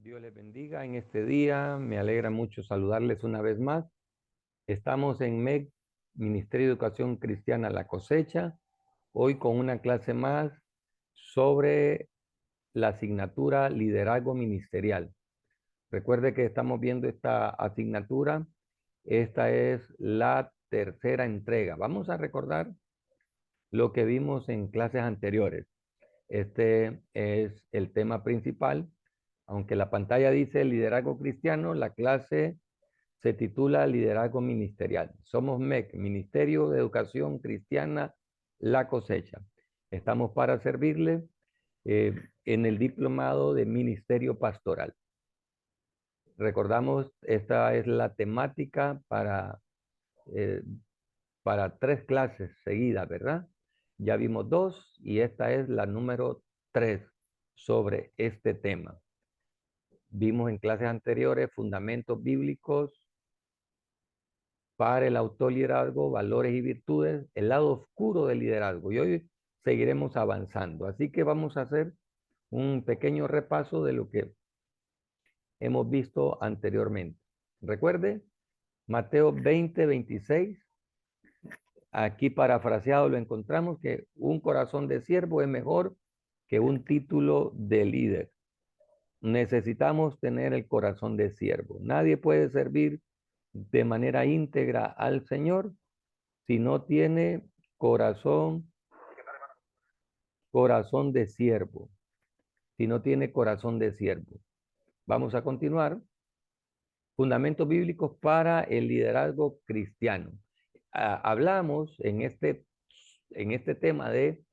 Dios les bendiga en este día. Me alegra mucho saludarles una vez más. Estamos en MEC, Ministerio de Educación Cristiana La Cosecha, hoy con una clase más sobre la asignatura Liderazgo Ministerial. Recuerde que estamos viendo esta asignatura. Esta es la tercera entrega. Vamos a recordar lo que vimos en clases anteriores. Este es el tema principal. Aunque la pantalla dice liderazgo cristiano, la clase se titula liderazgo ministerial. Somos MEC, Ministerio de Educación Cristiana La Cosecha. Estamos para servirle en el diplomado de Ministerio Pastoral. Recordamos, esta es la temática eh, para 3 clases seguidas, ¿verdad? Ya vimos 2 y esta es la número 3 sobre este tema. Vimos en clases anteriores fundamentos bíblicos para el autoliderazgo, valores y virtudes, el lado oscuro del liderazgo. Y hoy seguiremos avanzando. Así que vamos a hacer un pequeño repaso de lo que hemos visto anteriormente. Recuerde, Mateo 20:26. Aquí parafraseado lo encontramos que un corazón de siervo es mejor que un título de líder. Necesitamos tener el corazón de siervo. Nadie puede servir de manera íntegra al Señor si no tiene corazón, corazón de siervo. Si no tiene corazón de siervo. Vamos a continuar. Fundamentos bíblicos para el liderazgo cristiano. Hablamos en este tema de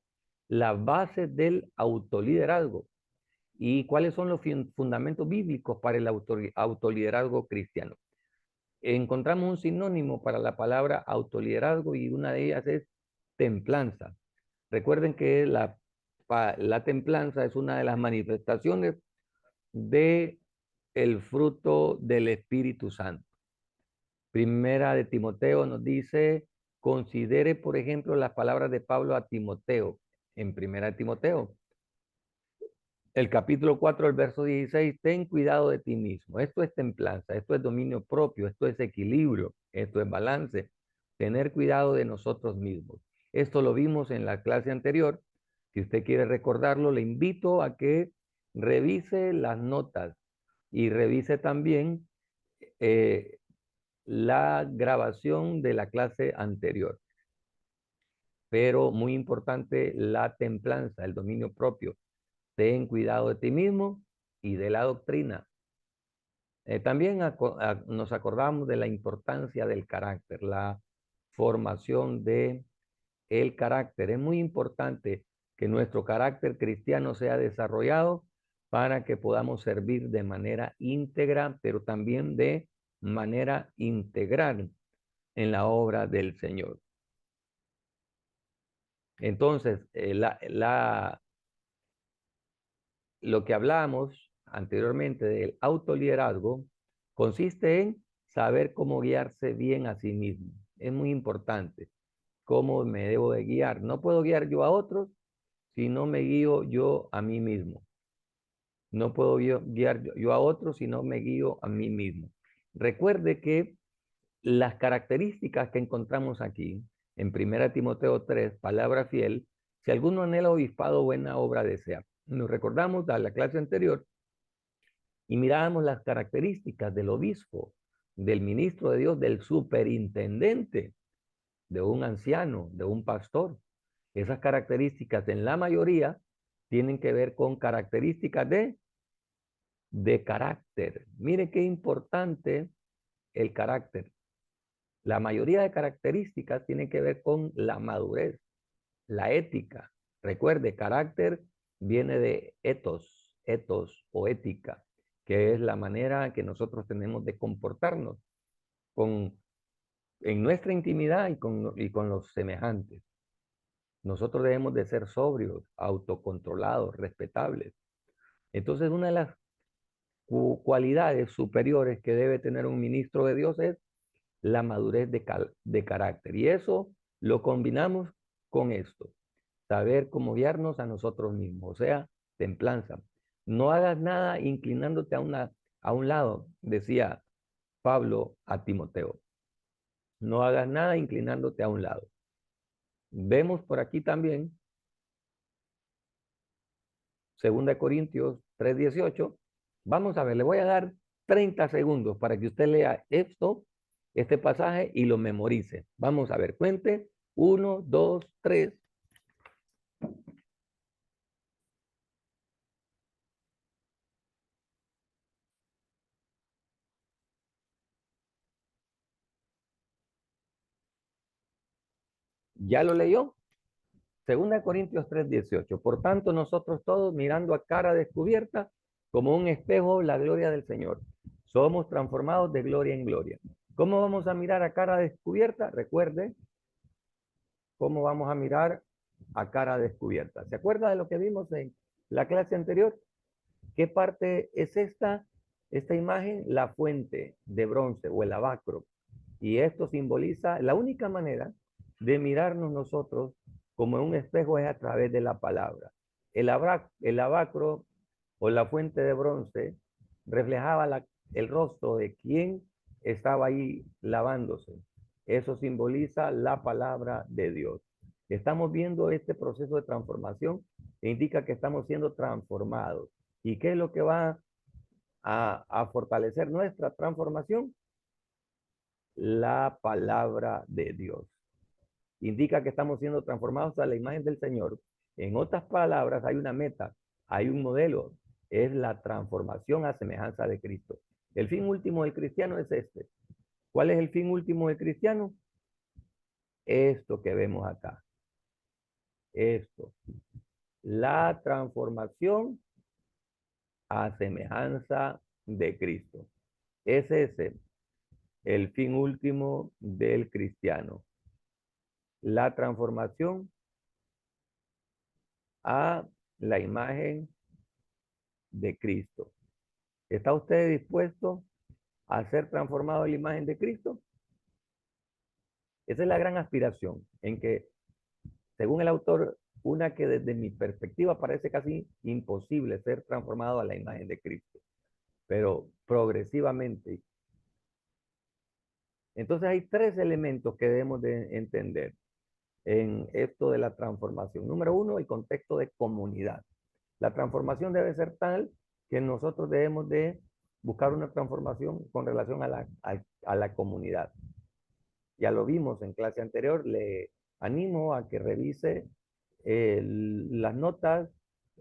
las bases del autoliderazgo y cuáles son los fundamentos bíblicos para el autoliderazgo cristiano. Encontramos un sinónimo para la palabra autoliderazgo y una de ellas es templanza. Recuerden que la templanza es una de las manifestaciones de el fruto del Espíritu Santo. Primera de Timoteo nos dice, considere, por ejemplo, las palabras de Pablo a Timoteo, en Primera de Timoteo. El capítulo 4, el verso 16, ten cuidado de ti mismo. Esto es templanza, esto es dominio propio, esto es equilibrio, esto es balance. Tener cuidado de nosotros mismos. Esto lo vimos en la clase anterior. Si usted quiere recordarlo, le invito a que revise las notas y revise también eh, la grabación de la clase anterior. Pero muy importante, la templanza, el dominio propio. Ten cuidado de ti mismo y de la doctrina. También nos acordamos de la importancia del carácter, la formación de el carácter. Es muy importante que nuestro carácter cristiano sea desarrollado para que podamos servir de manera íntegra, pero también de manera integral en la obra del Señor. Entonces, lo que hablamos anteriormente del autoliderazgo consiste en saber cómo guiarse bien a sí mismo. Es muy importante cómo me debo de guiar. No puedo guiar yo a otros si no me guío yo a mí mismo. No puedo guiar yo a otros si no me guío a mí mismo. Recuerde que las características que encontramos aquí en 1 Timoteo 3, palabra fiel, si alguno anhela obispado, buena obra desea. Nos recordamos de la clase anterior y mirábamos las características del obispo, del ministro de Dios, del superintendente, de un anciano, de un pastor. Esas características en la mayoría tienen que ver con características de carácter. Mire qué importante el carácter. La mayoría de características tienen que ver con la madurez, la ética. Recuerde, carácter viene de etos o ética, que es la manera que nosotros tenemos de comportarnos en nuestra intimidad y con los semejantes. Nosotros debemos de ser sobrios, autocontrolados, respetables. Entonces, una de las cualidades superiores que debe tener un ministro de Dios es la madurez de carácter. Y eso lo combinamos con esto, saber cómo guiarnos a nosotros mismos, o sea, templanza. No hagas nada inclinándote a un lado, decía Pablo a Timoteo. No hagas nada inclinándote a un lado. Vemos por aquí también, 2 Corintios 3:18. Vamos a ver, le voy a dar 30 segundos para que usted lea este pasaje y lo memorice. Vamos a ver, cuente. 1, 2, 3. ¿Ya lo leyó? 2 Corintios 3:18. Por tanto, nosotros todos mirando a cara descubierta, como un espejo, la gloria del Señor, somos transformados de gloria en gloria. ¿Cómo vamos a mirar a cara descubierta? Recuerde, ¿cómo vamos a mirar a cara descubierta? ¿Se acuerda de lo que vimos en la clase anterior? ¿Qué parte es esta? Esta imagen, la fuente de bronce o el lavacro. Y esto simboliza la única manera de mirarnos nosotros como en un espejo es a través de la palabra. El lavacro o la fuente de bronce reflejaba el rostro de quien estaba ahí lavándose. Eso simboliza la palabra de Dios. Estamos viendo este proceso de transformación e indica que estamos siendo transformados. ¿Y qué es lo que va a fortalecer nuestra transformación? La palabra de Dios. Indica que estamos siendo transformados a la imagen del Señor. En otras palabras, hay una meta, hay un modelo, es la transformación a semejanza de Cristo. El fin último del cristiano es este. ¿Cuál es el fin último del cristiano? Esto que vemos acá. Esto. La transformación a semejanza de Cristo. Es ese el fin último del cristiano. La transformación a la imagen de Cristo. ¿Está usted dispuesto a ser transformado en la imagen de Cristo? Esa es la gran aspiración, en que, según el autor, una que desde mi perspectiva parece casi imposible ser transformado a la imagen de Cristo, pero progresivamente. Entonces hay tres elementos que debemos de entender en esto de la transformación. Número uno, el contexto de comunidad. La transformación debe ser tal que nosotros debemos de buscar una transformación con relación a la comunidad. Ya lo vimos en clase anterior, le animo a que revise las notas,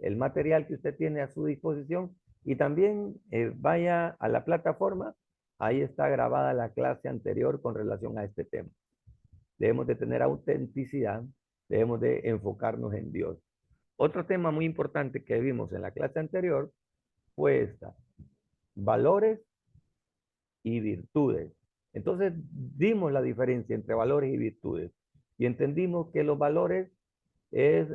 el material que usted tiene a su disposición y también vaya a la plataforma, ahí está grabada la clase anterior con relación a este tema. Debemos de tener autenticidad, debemos de enfocarnos en Dios. Otro tema muy importante que vimos en la clase anterior fue esta, valores y virtudes. Entonces dimos la diferencia entre valores y virtudes y entendimos que los valores es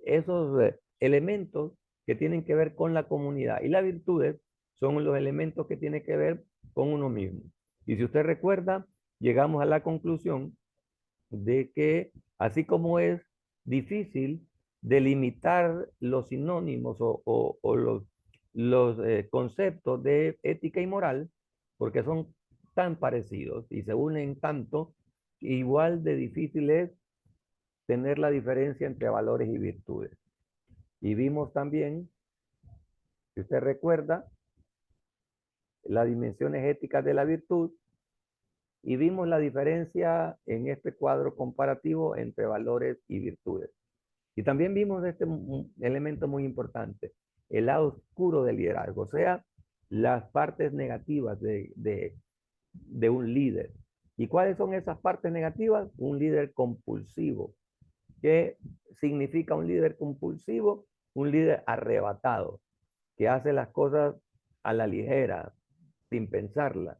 esos elementos que tienen que ver con la comunidad y las virtudes son los elementos que tienen que ver con uno mismo. Y si usted recuerda, llegamos a la conclusión de que así como es difícil delimitar los sinónimos o los conceptos de ética y moral, porque son tan parecidos y se unen tanto, igual de difícil es tener la diferencia entre valores y virtudes. Y vimos también, si usted recuerda, las dimensiones éticas de la virtud y vimos la diferencia en este cuadro comparativo entre valores y virtudes. Y también vimos este elemento muy importante, el lado oscuro del liderazgo, o sea, las partes negativas de un líder. ¿Y cuáles son esas partes negativas? Un líder compulsivo. ¿Qué significa un líder compulsivo? Un líder arrebatado, que hace las cosas a la ligera, sin pensarlas.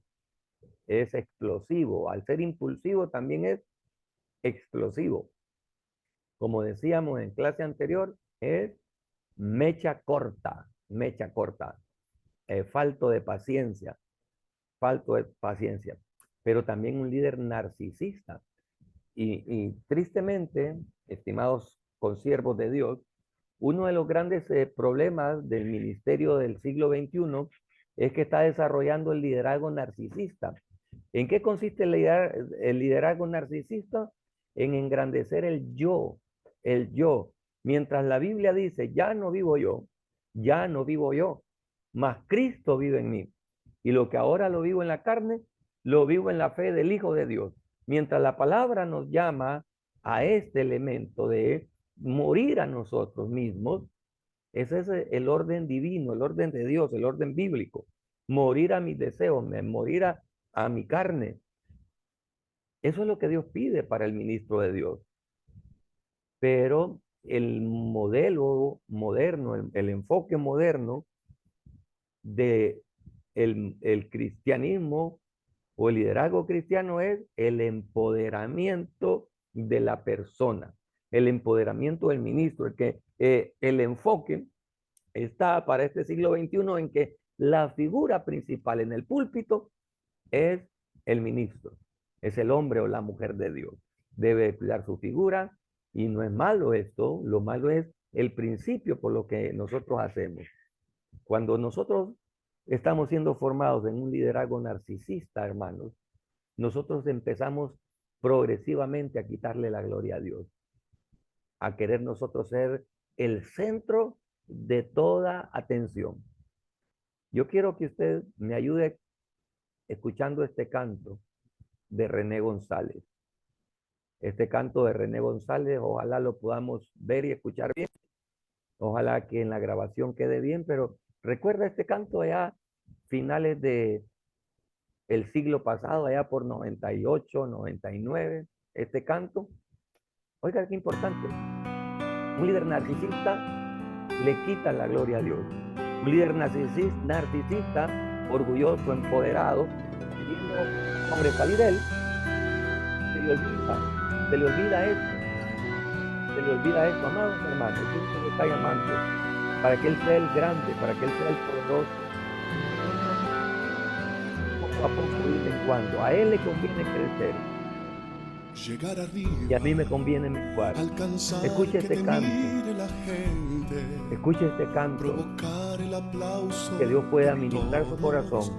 Es explosivo. Al ser impulsivo también es explosivo. Como decíamos en clase anterior, es mecha corta, falto de paciencia, pero también un líder narcisista. Y tristemente, estimados consiervos de Dios, uno de los grandes problemas del ministerio del siglo XXI es que está desarrollando el liderazgo narcisista. ¿En qué consiste el liderazgo narcisista? En engrandecer el yo, el yo. Mientras la Biblia dice, ya no vivo yo, ya no vivo yo, mas Cristo vive en mí. Y lo que ahora lo vivo en la carne, lo vivo en la fe del Hijo de Dios. Mientras la palabra nos llama a este elemento de morir a nosotros mismos, ese es el orden divino, el orden de Dios, el orden bíblico. Morir a mis deseos, morir a mi carne. Eso es lo que Dios pide para el ministro de Dios. Pero el modelo moderno, el enfoque moderno de el cristianismo o el liderazgo cristiano es el empoderamiento de la persona, el empoderamiento del ministro, el enfoque está para este siglo XXI en que la figura principal en el púlpito es el ministro, es el hombre o la mujer de Dios. Debe cuidar su figura y no es malo esto, lo malo es el principio por lo que nosotros hacemos. Cuando nosotros estamos siendo formados en un liderazgo narcisista, hermanos, nosotros empezamos progresivamente a quitarle la gloria a Dios, a querer nosotros ser el centro de toda atención. Yo quiero que usted me ayude escuchando este canto de René González. Este canto de René González, ojalá lo podamos ver y escuchar bien. Ojalá que en la grabación quede bien, pero recuerda este canto allá finales de el siglo pasado, allá por 98, 99, este canto. Oiga, qué importante. Un líder narcisista le quita la gloria a Dios. Un líder narcisista, orgulloso, empoderado, queriendo sobresalir él, se le olvida eso, amados hermanos. Dios nos está llamando para que Él sea el grande, para que Él sea el poderoso. Poco a poco, de vez en cuando. A Él le conviene crecer. Llegar arriba, y a mí me conviene menguar. Escuche este canto. Escuche este canto. Que Dios pueda ministrar su corazón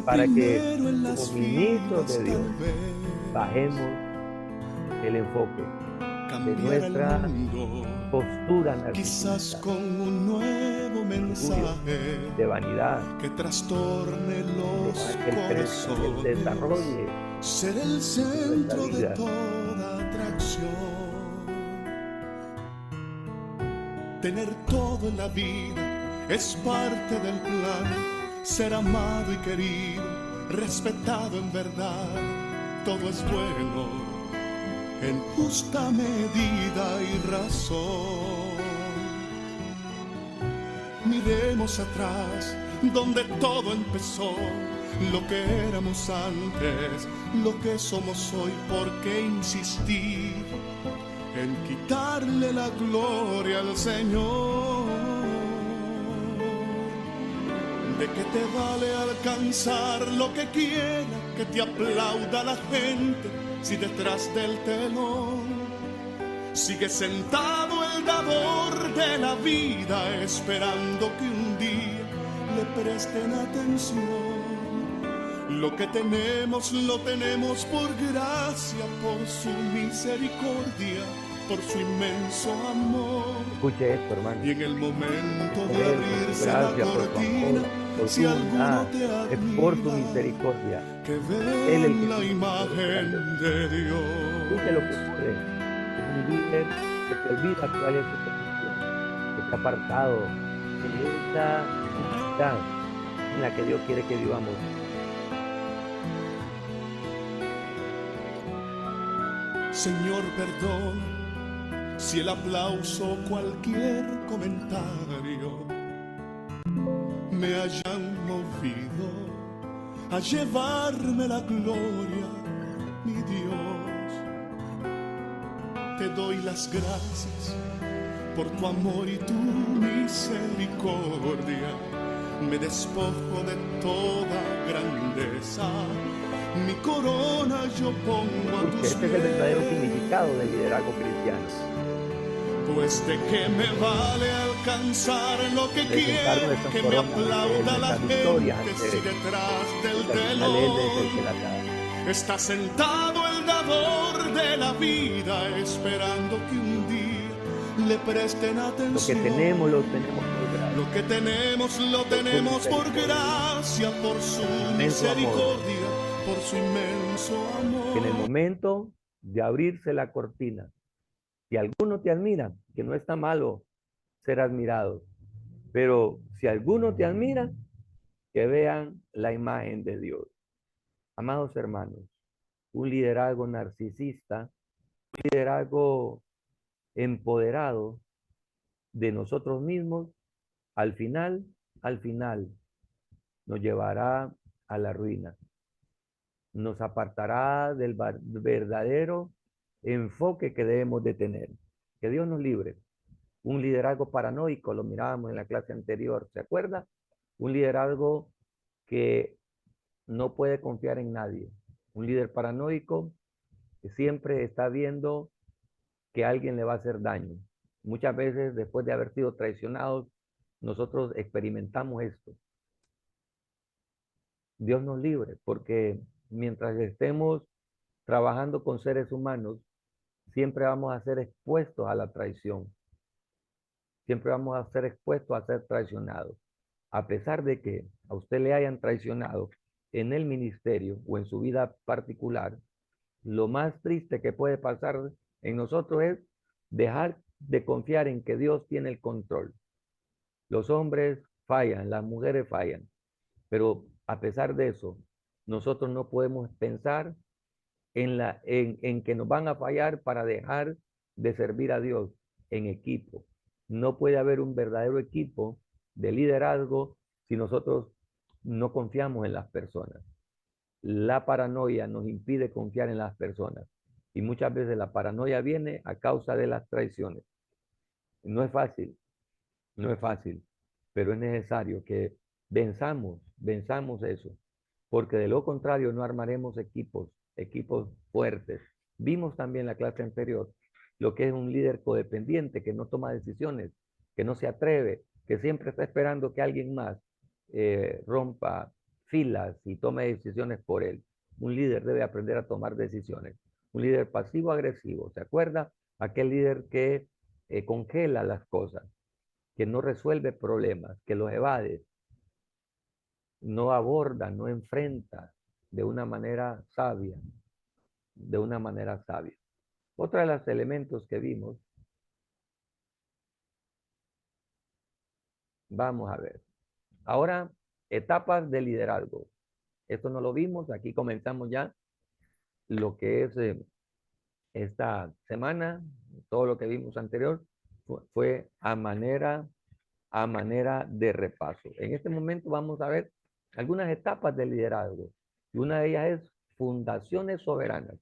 para que como ministros de Dios bajemos el enfoque de nuestra postura narcisista, quizás con un nuevo mensaje de vanidad, que trastorne los corazones, desarrolle, ser el centro de toda atracción, tener todo en la vida es parte del plan, ser amado y querido, respetado en verdad, todo es bueno en justa medida y razón. Miremos atrás, donde todo empezó, lo que éramos antes, lo que somos hoy. ¿Por qué insistir en quitarle la gloria al Señor? ¿De qué te vale alcanzar lo que quiera, que te aplauda la gente, si detrás del telón sigue sentado el dador de la vida, esperando que un día le presten atención? Lo que tenemos, lo tenemos por gracia, por su misericordia, por su inmenso amor. Escuche esto, hermano. Y en el momento de abrirse la cortina, si alguno te admira, es por su misericordia, que ve la imagen de Dios. Escuche lo que ocurre. Es un líder que te olvida cuál es su posición, que está apartado de esa unidad en la que Dios quiere que vivamos. Señor, perdón si el aplauso o cualquier comentario me hayan movido a llevarme la gloria, mi Dios. Te doy las gracias por tu amor y tu misericordia. Me despojo de toda grandeza, mi corona yo pongo a tus pies. Este es el verdadero significado del liderazgo cristiano. Pues de qué me vale alcanzar lo que presentar quiero, nuestras que me coronas, aplauda la nuestras victorias gente ante si Él, detrás del porque al final Él es el que telón las da. está sentado el dador de la vida, esperando que un día le presten Lo que atención. tenemos, lo tenemos por gracia. Lo que tenemos, lo Por su tenemos por misericordia. gracia, por su Inmenso amor. misericordia, por su inmenso Que en el amor. momento de abrirse la cortina, si alguno te admira, que no está malo ser admirado, pero si alguno te admira, que vean la imagen de Dios. Amados hermanos, un liderazgo narcisista, un liderazgo empoderado de nosotros mismos, al final, nos llevará a la ruina. Nos apartará del verdadero enfoque que debemos de tener. Que Dios nos libre. Un liderazgo paranoico, lo mirábamos en la clase anterior, ¿se acuerda? Un liderazgo que no puede confiar en nadie. Un líder paranoico que siempre está viendo que alguien le va a hacer daño. Muchas veces, después de haber sido traicionados, nosotros experimentamos esto. Dios nos libre, porque mientras estemos trabajando con seres humanos, siempre vamos a ser expuestos a la traición. Siempre vamos a ser expuestos a ser traicionados. A pesar de que a usted le hayan traicionado en el ministerio o en su vida particular, lo más triste que puede pasar en nosotros es dejar de confiar en que Dios tiene el control. Los hombres fallan, las mujeres fallan, pero a pesar de eso, nosotros no podemos pensar en que nos van a fallar para dejar de servir a Dios en equipo. No puede haber un verdadero equipo de liderazgo si nosotros no confiamos en las personas. La paranoia nos impide confiar en las personas y muchas veces la paranoia viene a causa de las traiciones. No es fácil, no es fácil, pero es necesario que venzamos eso, porque de lo contrario no armaremos equipos fuertes. Vimos también en la clase anterior lo que es un líder codependiente que no toma decisiones, que no se atreve, que siempre está esperando que alguien más rompa filas y tome decisiones por él. Un líder debe aprender a tomar decisiones. Un líder pasivo-agresivo, ¿se acuerda? Aquel líder que congela las cosas, que no resuelve problemas, que los evade, no aborda, no enfrenta de una manera sabia, de una manera sabia. Otra de los elementos que vimos, vamos a ver. Ahora, etapas de liderazgo. Esto no lo vimos, aquí comenzamos ya lo que es esta semana, todo lo que vimos anterior fue a manera de repaso. En este momento vamos a ver algunas etapas del liderazgo. Y una de ellas es fundaciones soberanas.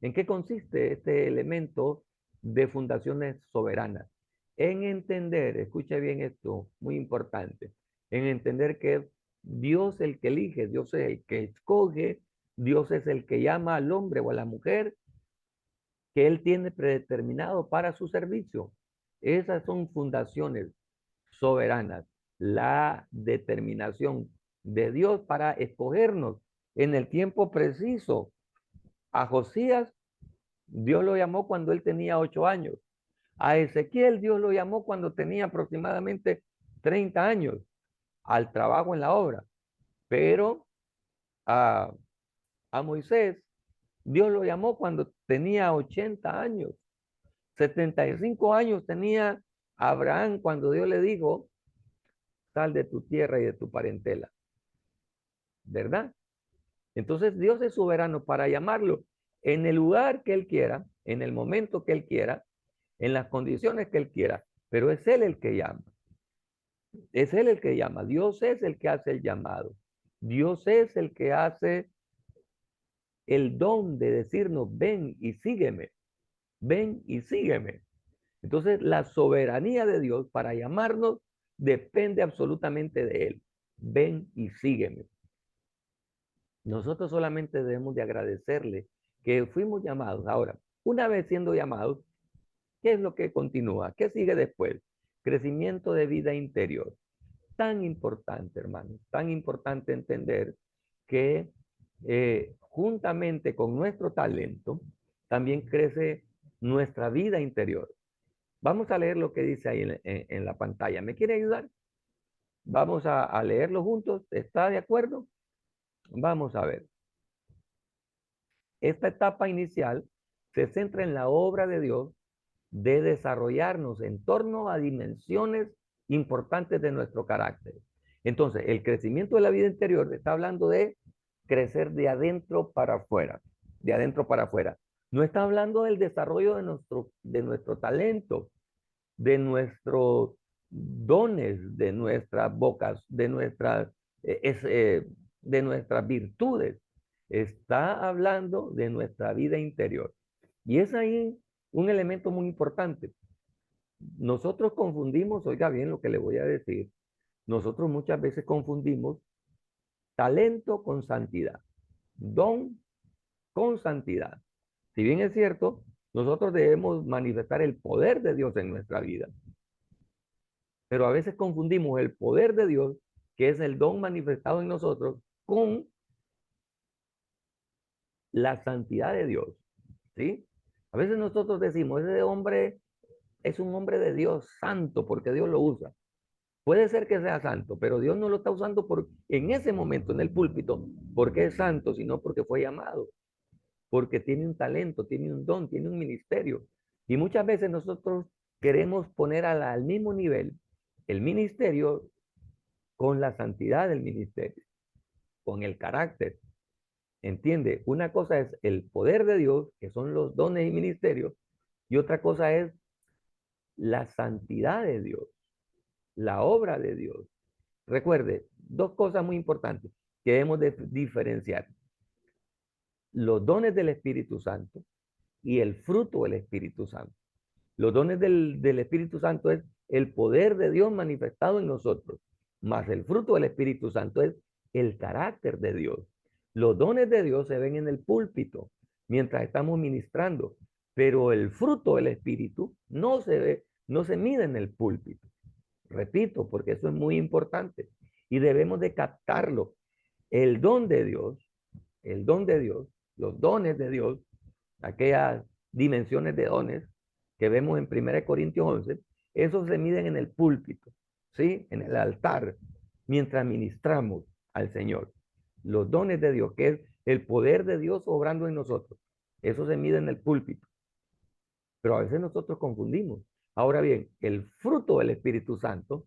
¿En qué consiste este elemento de fundaciones soberanas? En entender, escuche bien esto, muy importante, en entender que es Dios el que elige, Dios es el que escoge, Dios es el que llama al hombre o a la mujer que Él tiene predeterminado para su servicio. Esas son fundaciones soberanas, la determinación de Dios para escogernos en el tiempo preciso. A Josías, Dios lo llamó cuando él tenía 8 años. A Ezequiel, Dios lo llamó cuando tenía aproximadamente 30 años al trabajo en la obra. Pero a Moisés, Dios lo llamó cuando tenía 80 años. 75 años tenía Abraham cuando Dios le dijo, sal de tu tierra y de tu parentela. ¿Verdad? Entonces Dios es soberano para llamarlo en el lugar que Él quiera, en el momento que Él quiera, en las condiciones que Él quiera, pero es Él el que llama. Es Él el que llama. Dios es el que hace el llamado. Dios es el que hace el don de decirnos, ven y sígueme. Ven y sígueme. Entonces, la soberanía de Dios para llamarnos depende absolutamente de Él. Ven y sígueme. Nosotros solamente debemos de agradecerle que fuimos llamados. Ahora, una vez siendo llamados, ¿Qué es lo que continúa? ¿Qué sigue después? Crecimiento de vida interior. Tan importante, hermanos, tan importante entender que juntamente con nuestro talento, también crece nuestra vida interior. Vamos a leer lo que dice ahí en la pantalla. ¿Me quiere ayudar? Vamos a leerlo juntos. ¿Está de acuerdo? Vamos a ver. Esta etapa inicial se centra en la obra de Dios de desarrollarnos en torno a dimensiones importantes de nuestro carácter. Entonces, el crecimiento de la vida interior está hablando de crecer de adentro para afuera, de adentro para afuera. No está hablando del desarrollo de nuestro talento, de nuestros dones, de nuestras bocas, de nuestras virtudes. Está hablando de nuestra vida interior. Y es ahí un elemento muy importante. Nosotros confundimos, oiga bien lo que le voy a decir, nosotros muchas veces confundimos talento con santidad, don con santidad. Si bien es cierto, nosotros debemos manifestar el poder de Dios en nuestra vida, pero a veces confundimos el poder de Dios, que es el don manifestado en nosotros, con la santidad de Dios, ¿sí? A veces nosotros decimos, ese hombre es un hombre de Dios santo porque Dios lo usa. Puede ser que sea santo, pero Dios no lo está usando en ese momento en el púlpito porque es santo, sino porque fue llamado, porque tiene un talento, tiene un don, tiene un ministerio. Y muchas veces nosotros queremos poner al mismo nivel el ministerio con la santidad del ministerio, con el carácter. ¿Entiende? Una cosa es el poder de Dios, que son los dones y ministerios, y otra cosa es la santidad de Dios, la obra de Dios. Recuerde, dos cosas muy importantes que debemos de diferenciar. Los dones del Espíritu Santo y el fruto del Espíritu Santo. Los dones del Espíritu Santo es el poder de Dios manifestado en nosotros, más el fruto del Espíritu Santo es el carácter de Dios. Los dones de Dios se ven en el púlpito mientras estamos ministrando, pero el fruto del Espíritu no se ve, no se mide en el púlpito. Repito, porque eso es muy importante y debemos de captarlo. El don de Dios, el don de Dios, los dones de Dios, aquellas dimensiones de dones que vemos en 1 Corintios 11, esos se miden en el púlpito, ¿sí? En el altar, mientras ministramos al Señor. Los dones de Dios, que es el poder de Dios obrando en nosotros, eso se mide en el púlpito. Pero a veces nosotros confundimos. Ahora bien, el fruto del Espíritu Santo,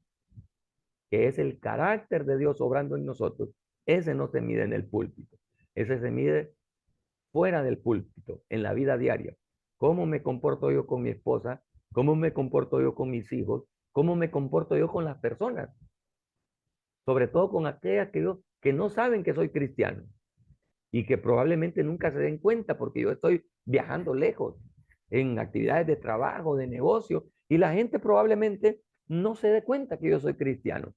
que es el carácter de Dios obrando en nosotros, ese no se mide en el púlpito. Ese se mide fuera del púlpito, en la vida diaria. ¿Cómo me comporto yo con mi esposa? ¿Cómo me comporto yo con mis hijos? ¿Cómo me comporto yo con las personas? Sobre todo con aquellas que no saben que soy cristiano y que probablemente nunca se den cuenta porque yo estoy viajando lejos en actividades de trabajo, de negocio, y la gente probablemente no se dé cuenta que yo soy cristiano.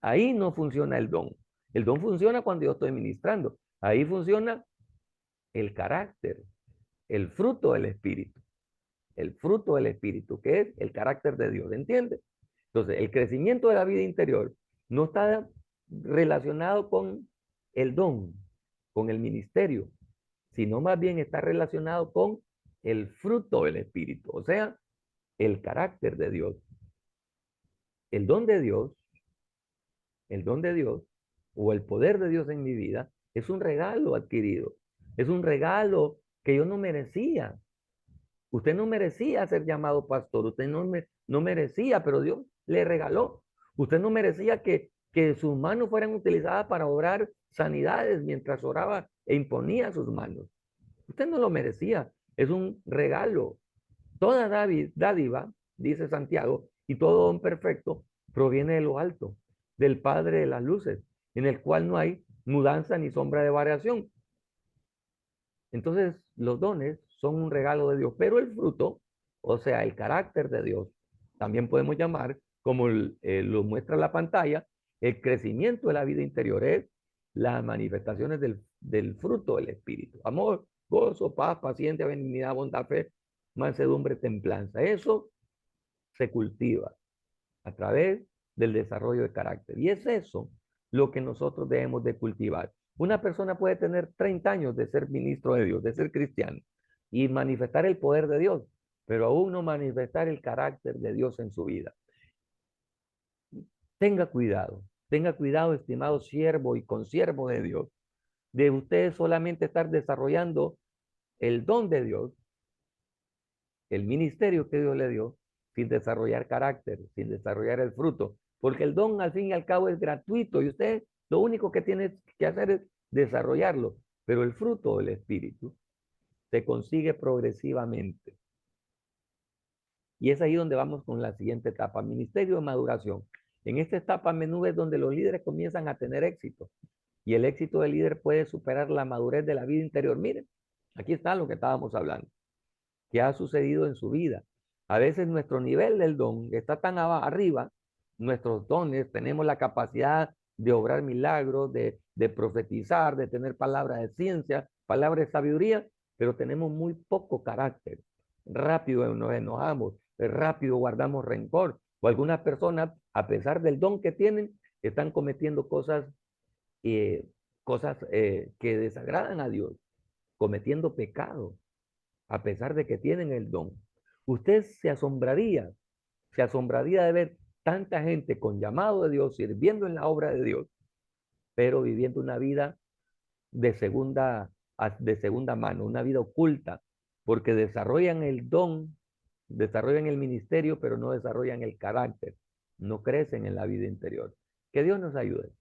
Ahí no funciona el don. El don funciona cuando yo estoy ministrando. Ahí funciona el carácter, el fruto del Espíritu. El fruto del Espíritu, que es el carácter de Dios, ¿entiende? Entonces, el crecimiento de la vida interior no está relacionado con el don, con el ministerio, sino más bien está relacionado con el fruto del Espíritu, o sea, el carácter de Dios. El don de Dios, el don de Dios o el poder de Dios en mi vida es un regalo adquirido, es un regalo que yo no merecía. Usted no merecía ser llamado pastor, usted no merecía, pero Dios le regaló. Usted no merecía que sus manos fueran utilizadas para obrar sanidades mientras oraba e imponía sus manos. Usted no lo merecía, es un regalo. Toda dádiva, dice Santiago, y todo don perfecto proviene de lo alto, del Padre de las luces, en el cual no hay mudanza ni sombra de variación. Entonces, los dones son un regalo de Dios, pero el fruto, o sea, el carácter de Dios, también podemos llamar, como lo muestra la pantalla, el crecimiento de la vida interior es las manifestaciones del fruto del Espíritu. Amor, gozo, paz, paciencia, benignidad, bondad, fe. mansedumbre, templanza. Eso se cultiva a través del desarrollo de carácter. Y es eso lo que nosotros debemos de cultivar. Una persona puede tener 30 años de ser ministro de Dios, de ser cristiano, y manifestar el poder de Dios, pero aún no manifestar el carácter de Dios en su vida. Tenga cuidado, estimado siervo y consiervo de Dios, de usted solamente estar desarrollando el don de Dios, el ministerio que Dios le dio, sin desarrollar carácter, sin desarrollar el fruto, porque el don al fin y al cabo es gratuito y usted lo único que tiene que hacer es desarrollarlo, pero el fruto del Espíritu se consigue progresivamente. Y es ahí donde vamos con la siguiente etapa, ministerio de maduración. En esta etapa a menudo es donde los líderes comienzan a tener éxito. Y el éxito del líder puede superar la madurez de la vida interior. Miren, aquí está lo que estábamos hablando. ¿Qué ha sucedido en su vida? A veces nuestro nivel del don está tan arriba, nuestros dones, tenemos la capacidad de obrar milagros, de profetizar, de tener palabras de ciencia, palabras de sabiduría, pero tenemos muy poco carácter. Rápido nos enojamos, rápido guardamos rencor. O algunas personas, a pesar del don que tienen, están cometiendo cosas que desagradan a Dios, cometiendo pecado, a pesar de que tienen el don. Usted se asombraría de ver tanta gente con llamado de Dios, sirviendo en la obra de Dios, pero viviendo una vida de segunda mano, una vida oculta, porque desarrollan el don, desarrollan el ministerio, pero no desarrollan el carácter, no crecen en la vida interior. Que Dios nos ayude.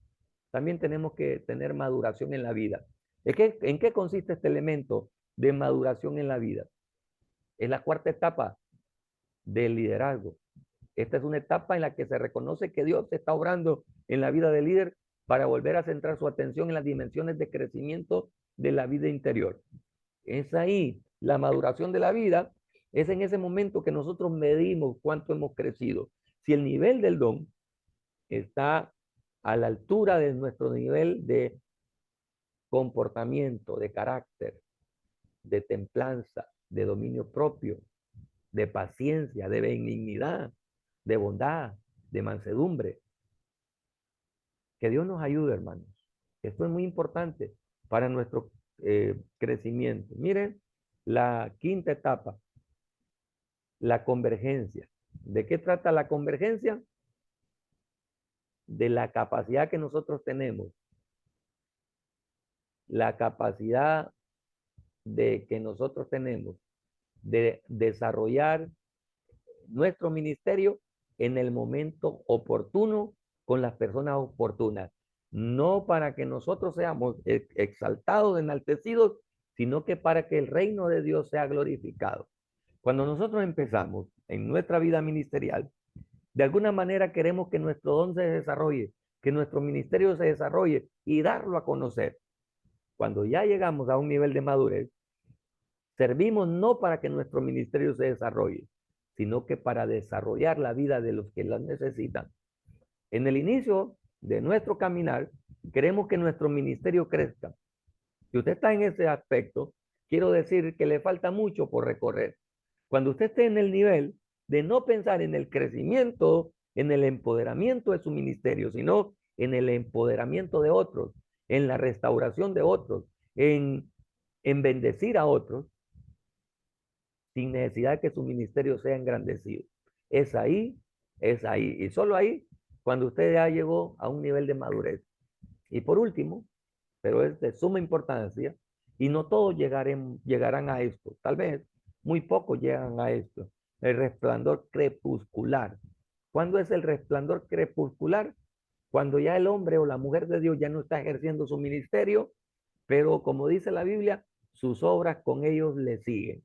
También tenemos que tener maduración en la vida. ¿En qué consiste este elemento de maduración en la vida? Es la cuarta etapa del liderazgo. Esta es una etapa en la que se reconoce que Dios está obrando en la vida del líder para volver a centrar su atención en las dimensiones de crecimiento de la vida interior. Es ahí la maduración de la vida, es en ese momento que nosotros medimos cuánto hemos crecido. Si el nivel del don está a la altura de nuestro nivel de comportamiento, de carácter, de templanza, de dominio propio, de paciencia, de benignidad, de bondad, de mansedumbre. Que Dios nos ayude, hermanos. Esto es muy importante para nuestro crecimiento. Miren, la quinta etapa, la convergencia. ¿De qué trata la convergencia? De la capacidad que nosotros tenemos, la capacidad que nosotros tenemos de desarrollar nuestro ministerio en el momento oportuno con las personas oportunas. No para que nosotros seamos exaltados, enaltecidos, sino que para que el reino de Dios sea glorificado. Cuando nosotros empezamos en nuestra vida ministerial, de alguna manera queremos que nuestro don se desarrolle, que nuestro ministerio se desarrolle y darlo a conocer. Cuando ya llegamos a un nivel de madurez, servimos no para que nuestro ministerio se desarrolle, sino que para desarrollar la vida de los que la necesitan. En el inicio de nuestro caminar, queremos que nuestro ministerio crezca. Si usted está en ese aspecto, quiero decir que le falta mucho por recorrer. Cuando usted esté en el nivel de no pensar en el crecimiento, en el empoderamiento de su ministerio, sino en el empoderamiento de otros, en la restauración de otros, en bendecir a otros, sin necesidad de que su ministerio sea engrandecido. Es ahí, y solo ahí, cuando usted ya llegó a un nivel de madurez. Y por último, pero es de suma importancia, y no todos llegarán a esto, tal vez muy pocos llegan a esto, el resplandor crepuscular. ¿Cuándo es el resplandor crepuscular? Cuando ya el hombre o la mujer de Dios ya no está ejerciendo su ministerio, pero como dice la Biblia, sus obras con ellos le siguen.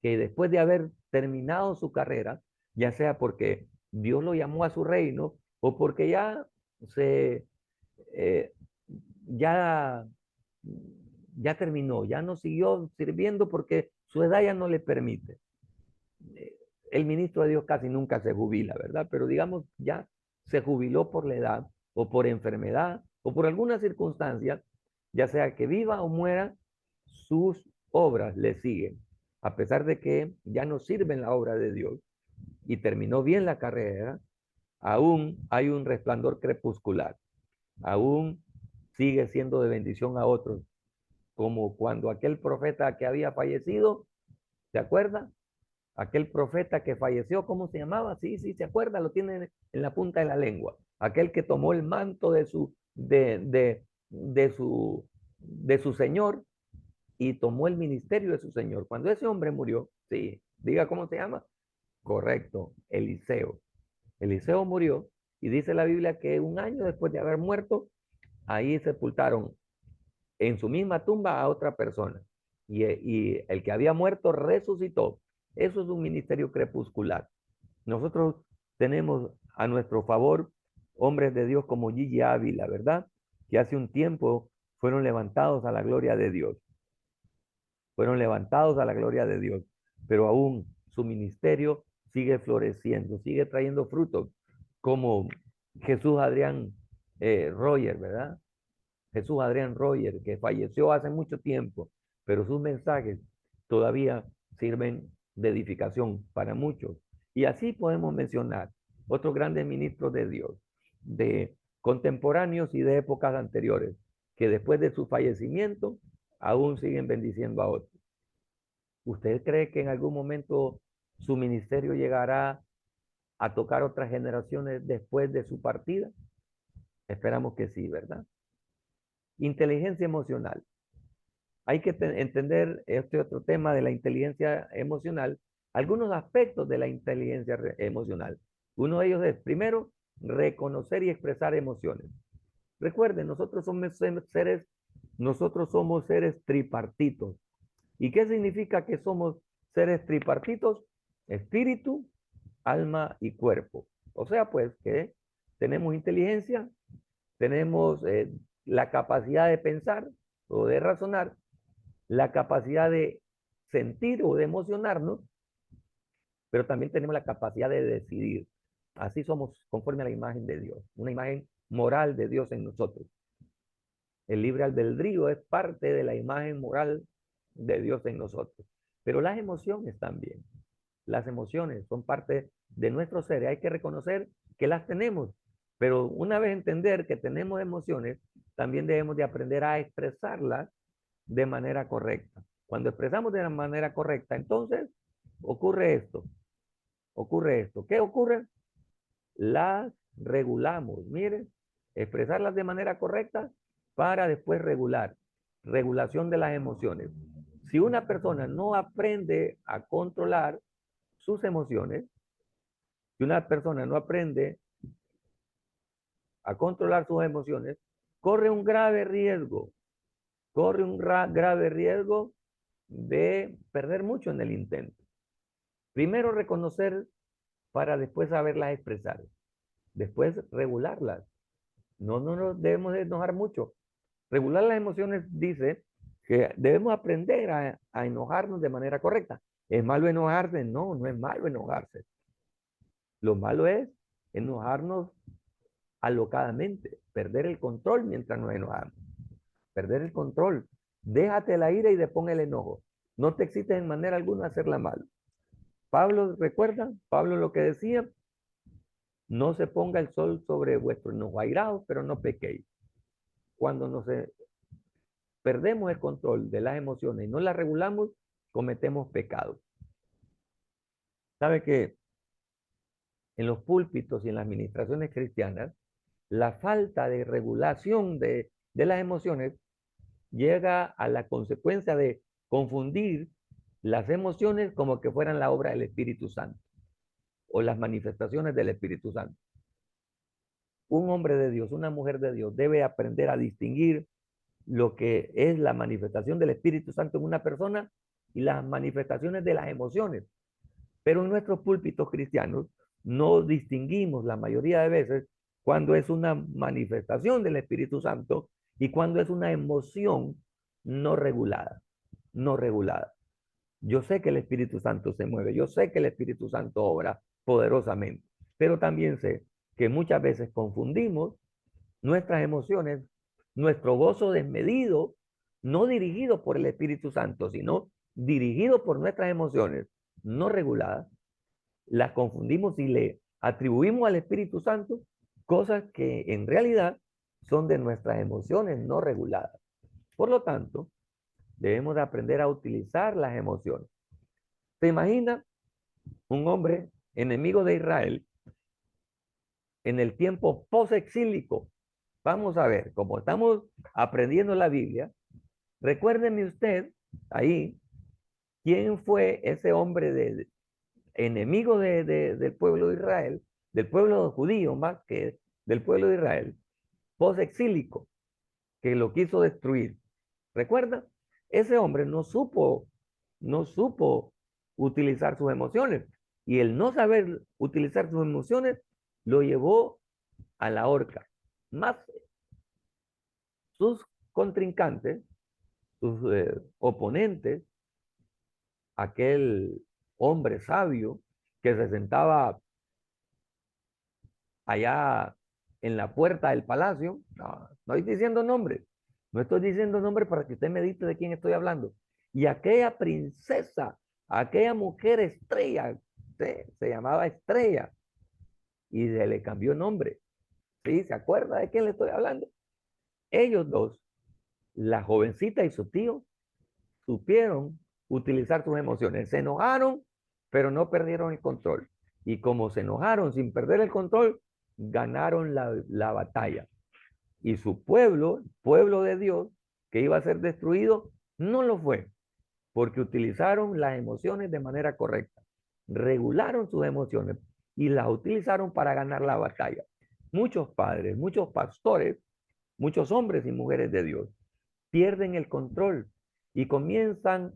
Que después de haber terminado su carrera, ya sea porque Dios lo llamó a su reino o porque ya eh, ya, ya terminó, ya no siguió sirviendo porque su edad ya no le permite. El ministro de Dios casi nunca se jubila, ¿verdad? Pero digamos, ya se jubiló por la edad o por enfermedad o por alguna circunstancia, ya sea que viva o muera, sus obras le siguen. a pesar de que ya no sirve en la obra de Dios y terminó bien la carrera, aún hay un resplandor crepuscular, aún sigue siendo de bendición a otros, como cuando aquel profeta que había fallecido, ¿se acuerda? Aquel profeta que falleció, ¿cómo se llamaba? Sí, sí, se acuerda, lo tiene en la punta de la lengua. Aquel que tomó el manto de su señor y tomó el ministerio de su señor. Cuando ese hombre murió, sí, diga cómo se llama. Correcto, Eliseo. Eliseo murió y dice la Biblia que un año después de haber muerto, ahí sepultaron en su misma tumba a otra persona. Y el que había muerto resucitó. Eso es un ministerio crepuscular. Nosotros tenemos a nuestro favor hombres de Dios como Gigi Ávila, ¿verdad? Que hace un tiempo fueron levantados a la gloria de Dios. Fueron levantados a la gloria de Dios. Pero aún su ministerio sigue floreciendo, sigue trayendo frutos, como Jesús Adrián Royer, ¿verdad? Jesús Adrián Royer, que falleció hace mucho tiempo, pero sus mensajes todavía sirven de edificación para muchos. Y así podemos mencionar otros grandes ministros de Dios, de contemporáneos y de épocas anteriores, que después de su fallecimiento aún siguen bendiciendo a otros. ¿Usted cree que en algún momento su ministerio llegará a tocar otras generaciones después de su partida? Esperamos que sí, ¿verdad? Inteligencia emocional. Hay que entender este otro tema de la inteligencia emocional, algunos aspectos de la inteligencia emocional. Uno de ellos es, primero, reconocer y expresar emociones. Recuerden, nosotros somos seres tripartitos. ¿Y qué significa que somos seres tripartitos? Espíritu, alma y cuerpo. O sea, pues que tenemos inteligencia, tenemos la capacidad de pensar o de razonar, la capacidad de sentir o de emocionarnos, pero también tenemos la capacidad de decidir. Así somos conforme a la imagen de Dios, una imagen moral de Dios en nosotros. El libre albedrío es parte de la imagen moral de Dios en nosotros. Pero las emociones también. Las emociones son parte de nuestro ser. Hay que reconocer que las tenemos. Pero una vez entender que tenemos emociones, también debemos de aprender a expresarlas de manera correcta. Cuando expresamos de la manera correcta, entonces ocurre esto. Ocurre esto. ¿Qué ocurre? Las regulamos. Miren, expresarlas de manera correcta para después regular. Regulación de las emociones. Si una persona no aprende a controlar sus emociones, si una persona no aprende a controlar sus emociones, corre un grave riesgo. Corre un grave riesgo de perder mucho en el intento. Primero reconocer para después saberlas expresar. Después regularlas. No nos debemos de enojar mucho. Regular las emociones dice que debemos aprender a enojarnos de manera correcta. ¿Es malo enojarse? No, no es malo enojarse. Lo malo es enojarnos alocadamente, perder el control mientras nos enojamos. Perder el control. Déjate la ira y depón el enojo. No te excites en manera alguna a hacerla mal. Pablo, ¿recuerda? Pablo lo que decía, no se ponga el sol sobre vuestro enojo, airaos, pero no pequéis. Cuando perdemos el control de las emociones y no las regulamos, cometemos pecados. ¿Sabe que en los púlpitos y en las administraciones cristianas, la falta de regulación de las emociones llega a la consecuencia de confundir las emociones como que fueran la obra del Espíritu Santo o las manifestaciones del Espíritu Santo? Un hombre de Dios, una mujer de Dios debe aprender a distinguir lo que es la manifestación del Espíritu Santo en una persona y las manifestaciones de las emociones. Pero en nuestros púlpitos cristianos no distinguimos la mayoría de veces cuando es una manifestación del Espíritu Santo y cuando es una emoción no regulada, no regulada. Yo sé que el Espíritu Santo se mueve, yo sé que el Espíritu Santo obra poderosamente, pero también sé que muchas veces confundimos nuestras emociones, nuestro gozo desmedido, no dirigido por el Espíritu Santo, sino dirigidos por nuestras emociones no reguladas, las confundimos y le atribuimos al Espíritu Santo cosas que en realidad son de nuestras emociones no reguladas. Por lo tanto, debemos de aprender a utilizar las emociones. ¿Se imagina un hombre enemigo de Israel en el tiempo post-exílico? Vamos a ver, como estamos aprendiendo la Biblia, recuérdeme usted ahí quién fue ese hombre enemigo del pueblo de Israel, del pueblo judío más que del pueblo de Israel, post-exílico, que lo quiso destruir. ¿Recuerda? Ese hombre no supo utilizar sus emociones. Y el no saber utilizar sus emociones lo llevó a la horca. Más sus contrincantes, sus oponentes, aquel hombre sabio que se sentaba allá en la puerta del palacio, no estoy diciendo nombres, no estoy diciendo nombres para que usted medite de quién estoy hablando. Y aquella princesa, aquella mujer estrella, se llamaba Estrella, y se le cambió nombre. ¿Sí? ¿Se acuerda de quién le estoy hablando? Ellos dos, la jovencita y su tío, supieron utilizar sus emociones. Se enojaron, pero no perdieron el control. Y como se enojaron sin perder el control, ganaron la batalla. Y su pueblo, el pueblo de Dios, que iba a ser destruido, no lo fue, porque utilizaron las emociones de manera correcta. Regularon sus emociones y las utilizaron para ganar la batalla. Muchos padres, muchos pastores, muchos hombres y mujeres de Dios pierden el control y comienzan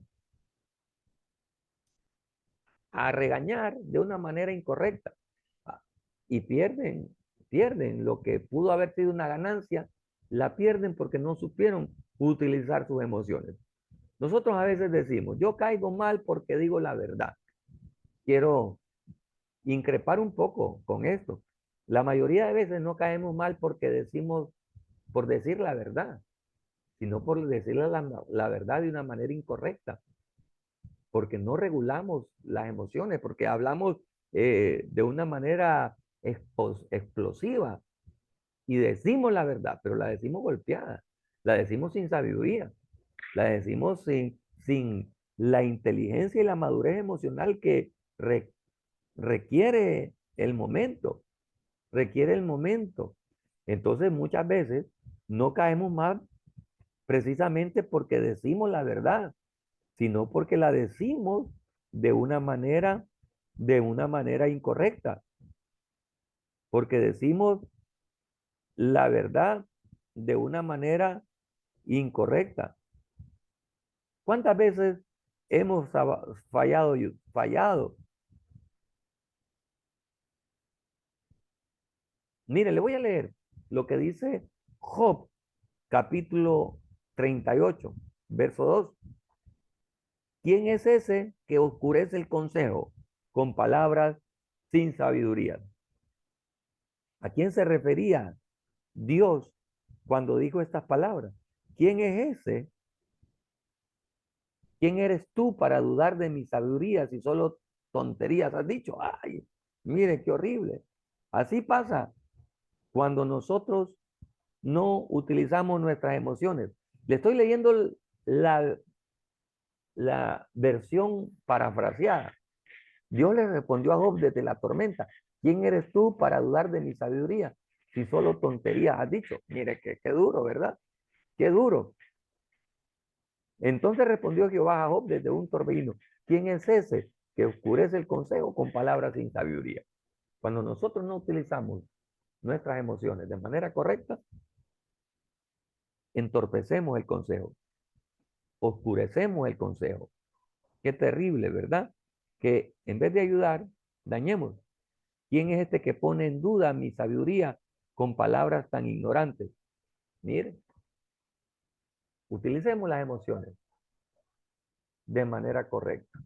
a regañar de una manera incorrecta. Y pierden lo que pudo haber sido una ganancia, la pierden porque no supieron utilizar sus emociones. Nosotros a veces decimos, yo caigo mal porque digo la verdad. Quiero increpar un poco con esto. La mayoría de veces no caemos mal porque decimos, por decir la verdad, sino por decir la verdad de una manera incorrecta, porque no regulamos las emociones, porque hablamos de una manera explosiva y decimos la verdad, pero la decimos golpeada, la decimos sin sabiduría, la decimos sin la inteligencia y la madurez emocional que requiere el momento, requiere el momento. Entonces muchas veces no caemos mal precisamente porque decimos la verdad, sino porque la decimos de de una manera incorrecta, porque decimos la verdad de una manera incorrecta. ¿Cuántas veces hemos fallado? Mire, le voy a leer lo que dice Job, capítulo 38, verso 2. ¿Quién es ese que oscurece el consejo con palabras sin sabiduría? ¿A quién se refería Dios cuando dijo estas palabras? ¿Quién es ese? ¿Quién eres tú para dudar de mi sabiduría si solo tonterías has dicho? Ay, mire qué horrible. Así pasa cuando nosotros no utilizamos nuestras emociones. Le estoy leyendo la, la versión parafraseada. Dios le respondió a Job desde la tormenta. ¿Quién eres tú para dudar de mi sabiduría si solo tonterías has dicho? Mire, qué duro, ¿verdad? Qué duro. Entonces respondió Jehová a Job desde un torbellino. ¿Quién es ese que oscurece el consejo con palabras sin sabiduría? Cuando nosotros no utilizamos nuestras emociones de manera correcta, entorpecemos el consejo, oscurecemos el consejo. Qué terrible, ¿verdad? Que en vez de ayudar, dañemos. ¿Quién es este que pone en duda mi sabiduría con palabras tan ignorantes? Mire, utilicemos las emociones de manera correcta.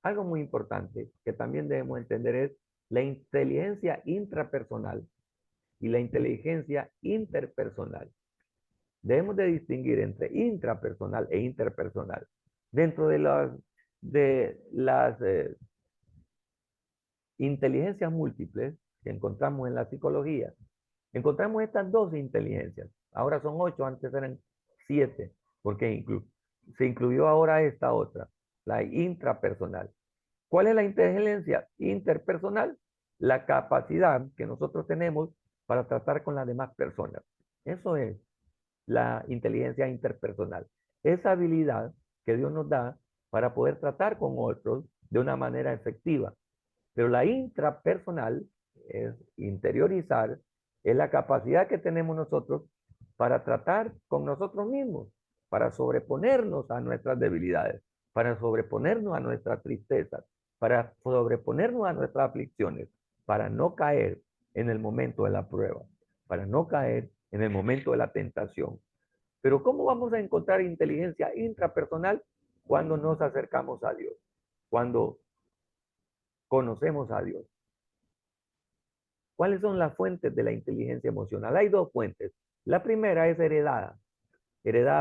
Algo muy importante que también debemos entender es la inteligencia intrapersonal y la inteligencia interpersonal. Debemos de distinguir entre intrapersonal e interpersonal. Dentro de las inteligencias múltiples que encontramos en la psicología, encontramos estas dos inteligencias. Ahora son 8, antes eran 7, porque se incluyó ahora esta otra, la intrapersonal. ¿Cuál es la inteligencia interpersonal? La capacidad que nosotros tenemos para tratar con las demás personas. Eso es la inteligencia interpersonal. Esa habilidad que Dios nos da para poder tratar con otros de una manera efectiva. Pero la intrapersonal es interiorizar, es la capacidad que tenemos nosotros para tratar con nosotros mismos, para sobreponernos a nuestras debilidades, para sobreponernos a nuestras tristezas, para sobreponernos a nuestras aflicciones, para no caer en el momento de la prueba, para no caer en el momento de la tentación. Pero ¿cómo vamos a encontrar inteligencia intrapersonal cuando nos acercamos a Dios? Cuando conocemos a Dios. ¿Cuáles son las fuentes de la inteligencia emocional? Hay dos fuentes. La primera es heredada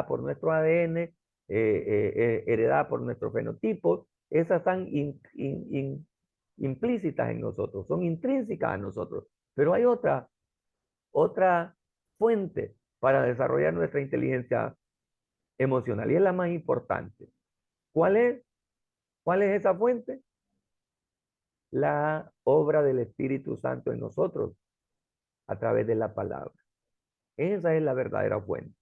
por nuestro ADN, heredada por nuestros fenotipos. Esas están implícitas en nosotros, son intrínsecas a nosotros. Pero hay otra fuente para desarrollar nuestra inteligencia emocional y es la más importante. ¿Cuál es? ¿Cuál es esa fuente? La obra del Espíritu Santo en nosotros a través de la palabra. Esa es la verdadera fuente.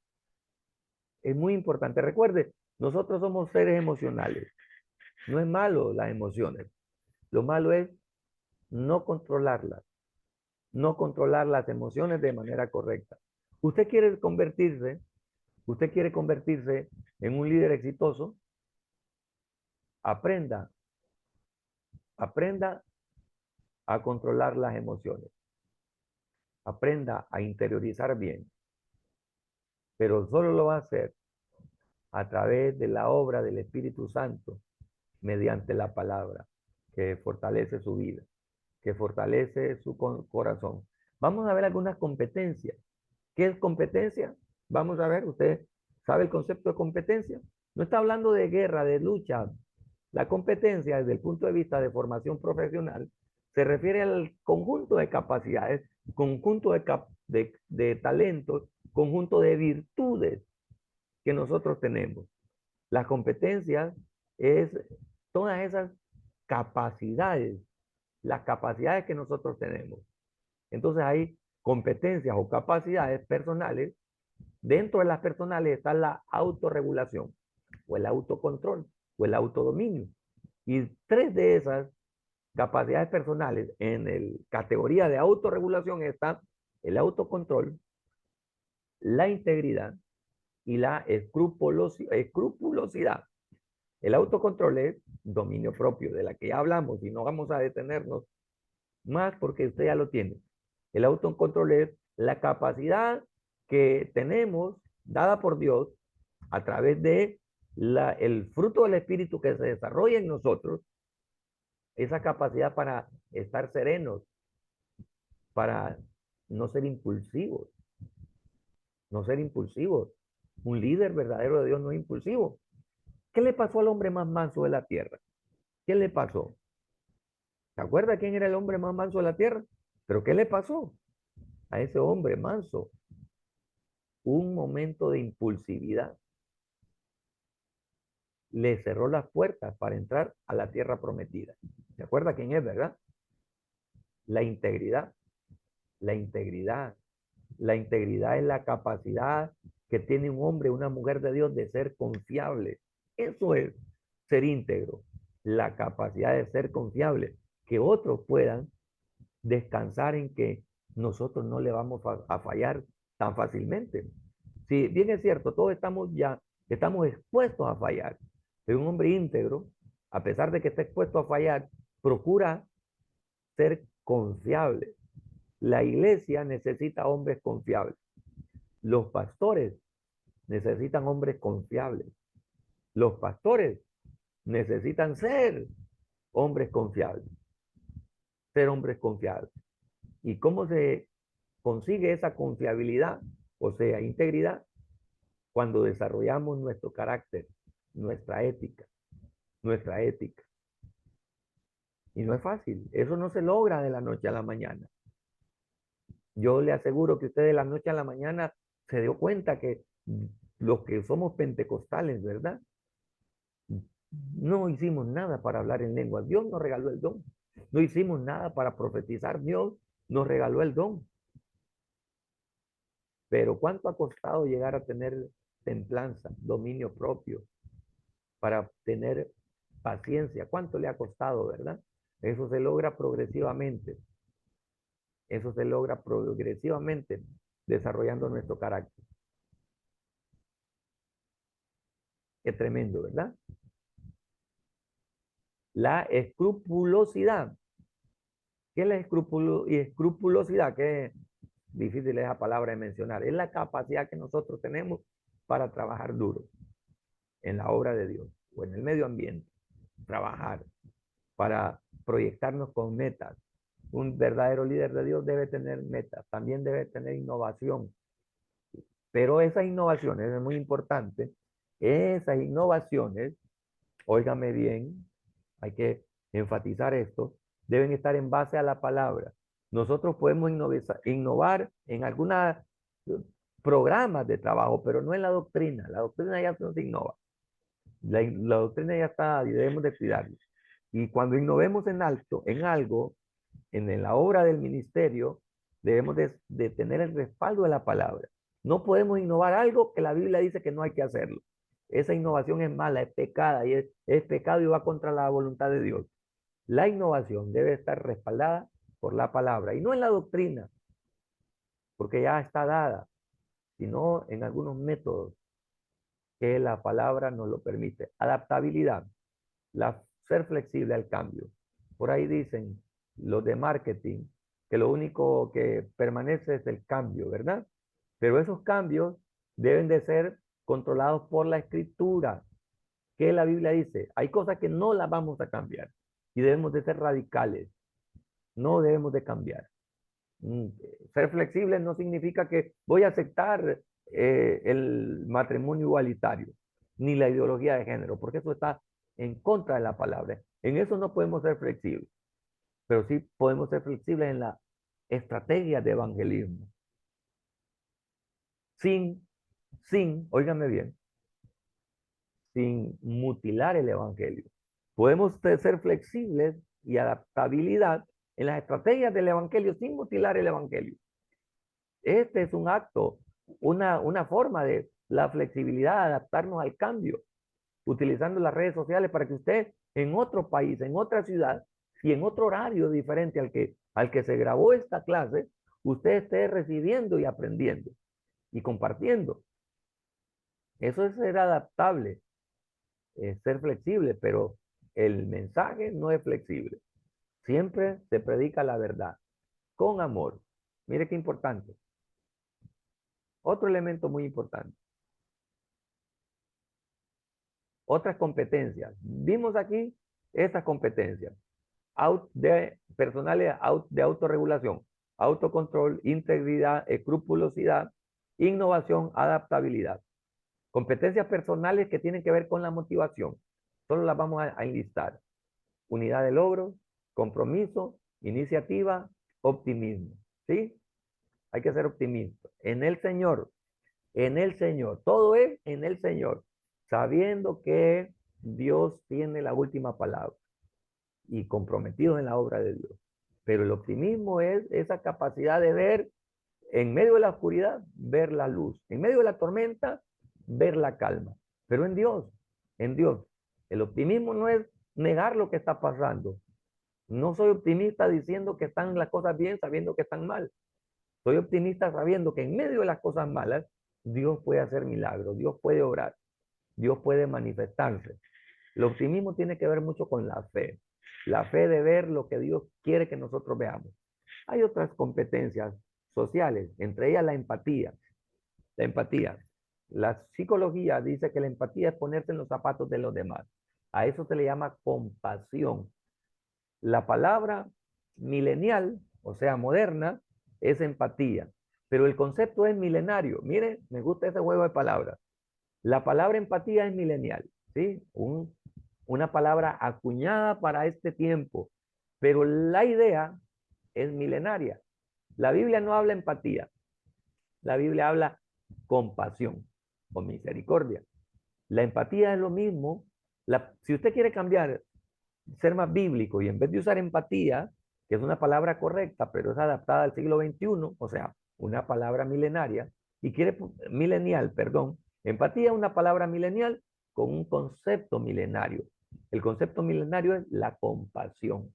Es muy importante. Recuerde, nosotros somos seres emocionales. No es malo las emociones. Lo malo es no controlarlas. No controlar las emociones de manera correcta. Usted quiere convertirse en un líder exitoso. Aprenda a controlar las emociones. Aprenda a interiorizar bien. Pero solo lo va a hacer a través de la obra del Espíritu Santo, mediante la palabra, que fortalece su vida, que fortalece su corazón. Vamos a ver algunas competencias. ¿Qué es competencia? Vamos a ver, ¿usted sabe el concepto de competencia? No está hablando de guerra, de lucha. La competencia, desde el punto de vista de formación profesional, se refiere al conjunto de capacidades, conjunto de talentos, conjunto de virtudes que nosotros tenemos. Las competencias es todas esas capacidades, las capacidades que nosotros tenemos. Entonces hay competencias o capacidades personales. Dentro de las personales está la autorregulación o el autocontrol o el autodominio. Y 3 de esas capacidades personales en el categoría de autorregulación está el autocontrol, la integridad y la escrupulosidad. El autocontrol es dominio propio, de la que ya hablamos y no vamos a detenernos más porque usted ya lo tiene. El autocontrol es la capacidad que tenemos dada por Dios a través de el fruto del Espíritu que se desarrolla en nosotros, esa capacidad para estar serenos, para no ser impulsivos, no ser impulsivos. Un líder verdadero de Dios no es impulsivo. ¿Qué le pasó al hombre más manso de la tierra? ¿Qué le pasó? ¿Se acuerda quién era el hombre más manso de la tierra? ¿Pero qué le pasó a ese hombre manso? Un momento de impulsividad. Le cerró las puertas para entrar a la tierra prometida. ¿Se acuerda quién es, verdad? La integridad. La integridad. La integridad es la capacidad que tiene un hombre, una mujer de Dios de ser confiable. Eso es ser íntegro. La capacidad de ser confiable. Que otros puedan descansar en que nosotros no le vamos a fallar tan fácilmente. Si bien es cierto, todos estamos expuestos a fallar, pero un hombre íntegro, a pesar de que está expuesto a fallar, procura ser confiable. La iglesia necesita hombres confiables. Los pastores necesitan hombres confiables. Los pastores necesitan ser hombres confiables. Ser hombres confiables. ¿Y cómo se consigue esa confiabilidad, o sea, integridad? Cuando desarrollamos nuestro carácter, nuestra ética, nuestra ética. Y no es fácil, eso no se logra de la noche a la mañana. Yo le aseguro que usted de la noche a la mañana se dio cuenta que los que somos pentecostales, ¿verdad? No hicimos nada para hablar en lengua. Dios nos regaló el don. No hicimos nada para profetizar. Dios nos regaló el don. Pero ¿cuánto ha costado llegar a tener templanza, dominio propio, para tener paciencia? ¿Cuánto le ha costado, verdad? Eso se logra progresivamente. Eso se logra progresivamente desarrollando nuestro carácter. Es tremendo, ¿verdad? La escrupulosidad. ¿Qué es la escrupulosidad? Qué difícil es esa palabra de mencionar. Es la capacidad que nosotros tenemos para trabajar duro en la obra de Dios o en el medio ambiente. Trabajar para proyectarnos con metas. Un verdadero líder de Dios debe tener metas, también debe tener innovación. Pero esas innovaciones, es muy importante, esas innovaciones, óigame bien, hay que enfatizar esto, deben estar en base a la palabra. Nosotros podemos innovar en algunos programas de trabajo, pero no en la doctrina. La doctrina ya no se innova. La doctrina ya está y debemos de cuidarla. Y cuando innovemos en algo, en la obra del ministerio, debemos de tener el respaldo de la palabra. No podemos innovar algo que la Biblia dice que no hay que hacerlo. Esa innovación es mala, es pecada, y es pecado y va contra la voluntad de Dios. La innovación debe estar respaldada por la palabra y no en la doctrina, porque ya está dada, sino en algunos métodos que la palabra nos lo permite. Adaptabilidad, ser flexible al cambio. Por ahí dicen los de marketing que lo único que permanece es el cambio, ¿verdad? Pero esos cambios deben de ser controlados por la escritura. ¿Qué la Biblia dice? Hay cosas que no las vamos a cambiar y debemos de ser radicales. No debemos de cambiar. Ser flexible no significa que voy a aceptar el matrimonio igualitario, ni la ideología de género, porque eso está en contra de la palabra. En eso no podemos ser flexibles, pero sí podemos ser flexibles en la estrategia de evangelismo. Óigame bien, sin mutilar el evangelio. Podemos ser flexibles y adaptabilidad en las estrategias del evangelio sin mutilar el evangelio. Este es un acto, una forma de la flexibilidad, adaptarnos al cambio, utilizando las redes sociales para que usted en otro país, en otra ciudad y en otro horario diferente al que se grabó esta clase, usted esté recibiendo y aprendiendo y compartiendo. Eso es ser adaptable, es ser flexible, pero el mensaje no es flexible. Siempre se predica la verdad, con amor. Mire qué importante. Otro elemento muy importante. Otras competencias. Vimos aquí estas competencias. Personales de autorregulación, autocontrol, integridad, escrupulosidad, innovación, adaptabilidad. Competencias personales que tienen que ver con la motivación. Solo las vamos a enlistar. Unidad de logro, compromiso, iniciativa, optimismo. ¿Sí? Hay que ser optimista. En el Señor. Todo es en el Señor. Sabiendo que Dios tiene la última palabra y comprometido en la obra de Dios. Pero el optimismo es esa capacidad de ver en medio de la oscuridad, ver la luz. En medio de la tormenta, ver la calma. Pero en Dios, en Dios. El optimismo no es negar lo que está pasando. No soy optimista diciendo que están las cosas bien sabiendo que están mal. Soy optimista sabiendo que en medio de las cosas malas, Dios puede hacer milagros, Dios puede obrar, Dios puede manifestarse. El optimismo tiene que ver mucho con la fe de ver lo que Dios quiere que nosotros veamos. Hay otras competencias sociales, entre ellas la empatía. La empatía. La psicología dice que la empatía es ponerse en los zapatos de los demás. A eso se le llama compasión. La palabra milenial, o sea, moderna, es empatía. Pero el concepto es milenario. Mire, me gusta ese juego de palabras. La palabra empatía es milenial. ¿sí? Una palabra acuñada para este tiempo, pero la idea es milenaria. La Biblia no habla empatía, la Biblia habla compasión o misericordia. La empatía es lo mismo. Si usted quiere cambiar, ser más bíblico y en vez de usar empatía, que es una palabra correcta, pero es adaptada al siglo XXI, o sea, una palabra milenaria, y quiere, milenial, perdón, empatía es una palabra milenial con un concepto milenario. El concepto milenario es la compasión.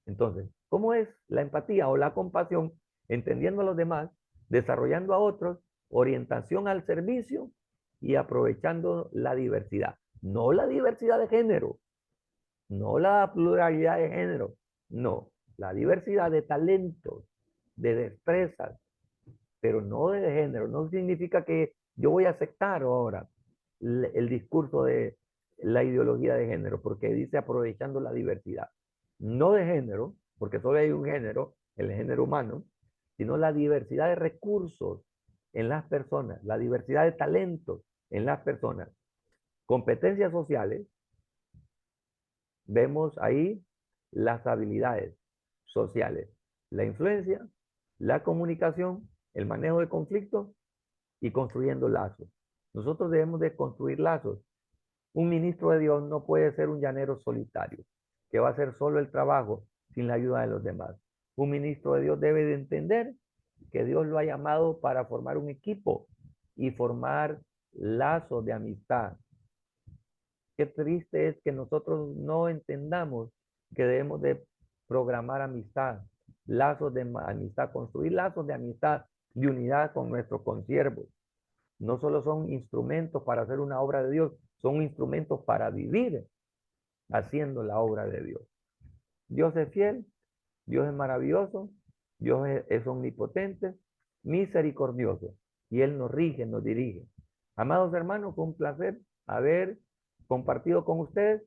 Entonces, ¿cómo es la empatía o la compasión? Entendiendo a los demás, desarrollando a otros, orientación al servicio y aprovechando la diversidad. No la diversidad de género, no la pluralidad de género, no, la diversidad de talentos, de destrezas, pero no de género. No significa que yo voy a aceptar ahora el discurso de la ideología de género, porque dice aprovechando la diversidad. No de género, porque solo hay un género, el género humano, sino la diversidad de recursos en las personas, la diversidad de talentos en las personas. Competencias sociales, vemos ahí las habilidades sociales, la influencia, la comunicación, el manejo de conflictos y construyendo lazos. Nosotros debemos de construir lazos. Un ministro de Dios no puede ser un llanero solitario, que va a hacer solo el trabajo sin la ayuda de los demás. Un ministro de Dios debe de entender que Dios lo ha llamado para formar un equipo y formar lazos de amistad. Qué triste es que nosotros no entendamos que debemos de programar amistad, lazos de amistad, construir lazos de amistad, de unidad con nuestros consiervos. No solo son instrumentos para hacer una obra de Dios, son instrumentos para vivir haciendo la obra de Dios. Dios es fiel, Dios es maravilloso, Dios es omnipotente, misericordioso, y Él nos rige, nos dirige. Amados hermanos, fue un placer haber compartido con ustedes.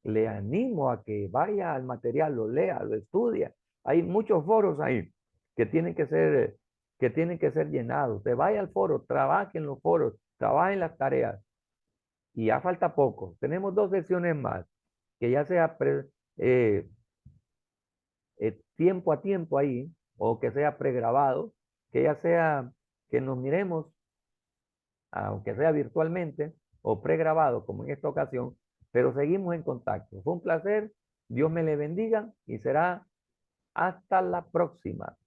Le animo a que vaya al material, lo lea, lo estudia. Hay muchos foros ahí que tienen que ser llenados. Usted vaya al foro, trabaje en los foros, trabaje en las tareas. Y ya falta poco. Tenemos 2 sesiones más, que ya sea eh, tiempo a tiempo ahí, o que sea pregrabado, que ya sea que nos miremos, aunque sea virtualmente, o pregrabado, como en esta ocasión, pero seguimos en contacto. Fue un placer, Dios me le bendiga y será hasta la próxima.